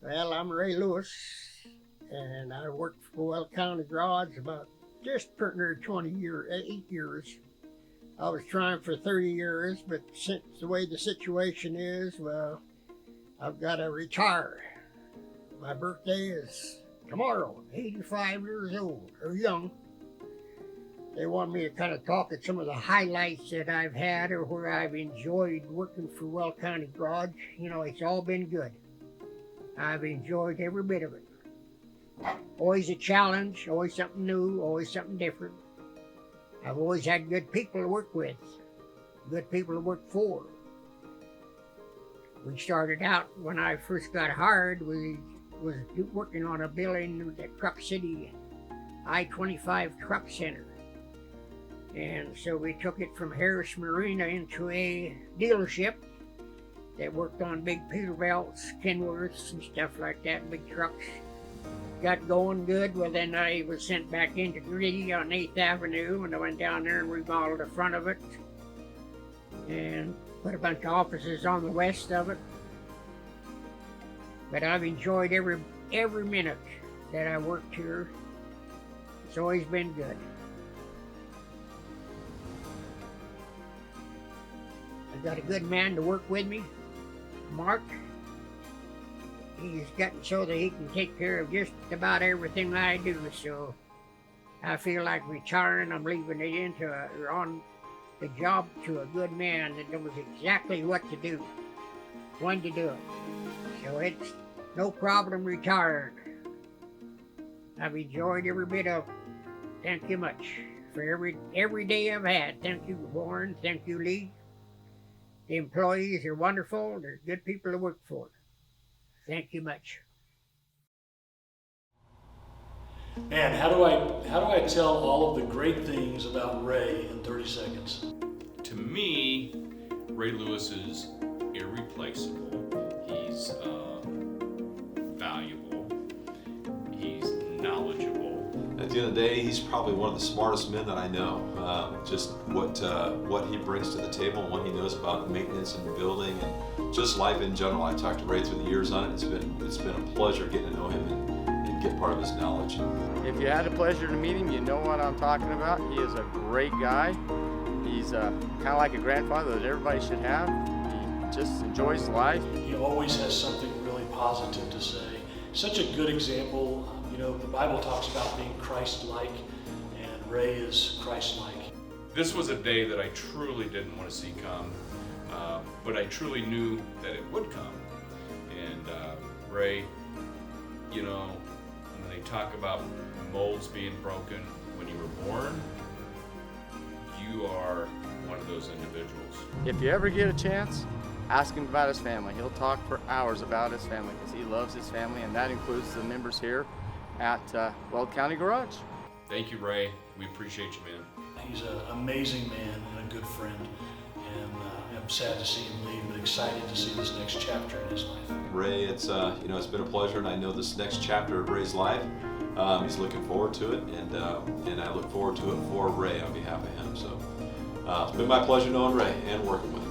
Well, I'm Ray Lewis, and I worked for Weld County Garage about just pretty near 8 years. I was trying for 30 years, but since the way the situation is, well, I've got to retire. My birthday is tomorrow, 85 years old, or young. They want me to kind of talk at some of the highlights that I've had or where I've enjoyed working for Weld County Garage. You know, it's all been good. I've enjoyed every bit of it. Always a challenge, always something new, always something different. I've always had good people to work with, good people to work for. We started out, when I first got hired, we was working on a building at Truck City I-25 Truck Center. And so we took it from Harris Marina into a dealership that worked on big Peterbilts, Kenworths, and stuff like that, big trucks. Got going good. Well, then I was sent back into Gritty on 8th Avenue, and I went down there and remodeled the front of it and put a bunch of offices on the west of it. But I've enjoyed every minute that I worked here. It's always been good. I've got a good man to work with me, Mark. He's gotten so that he can take care of just about everything I do, so I feel like retiring. I'm leaving it on the job to a good man that knows exactly what to do, when to do it. So it's no problem retiring. I've enjoyed every bit of it. Thank you much for every day I've had. Thank you, Warren. Thank you, Lee. The employees are wonderful. They're good people to work for. Thank you much. Man, how do I tell all of the great things about Ray in 30 seconds? To me, Ray Lewis is irreplaceable. He's valuable. He's knowledgeable. At the end of the day, he's probably one of the smartest men that I know. Just what he brings to the table and what he knows about maintenance and building and just life in general. I've talked to Ray through the years on it. It's been a pleasure getting to know him and get part of his knowledge. If you had the pleasure to meet him, you know what I'm talking about. He is a great guy. He's kind of like a grandfather that everybody should have. He just enjoys life. He always has something really positive to say. Such a good example. You know, the Bible talks about being Christ-like, and Ray is Christ-like. This was a day that I truly didn't want to see come, but I truly knew that it would come. And Ray, you know, when they talk about molds being broken when you were born, you are one of those individuals. If you ever get a chance, ask him about his family. He'll talk for hours about his family because he loves his family, and that includes the members here at Weld County Garage. Thank you, Ray. We appreciate you, man. He's an amazing man and a good friend, and I'm sad to see him leave, but excited to see this next chapter in his life. Ray, it's been a pleasure, and I know this next chapter of Ray's life, he's looking forward to it, and I look forward to it for Ray on behalf of him. So it's been my pleasure knowing Ray and working with him.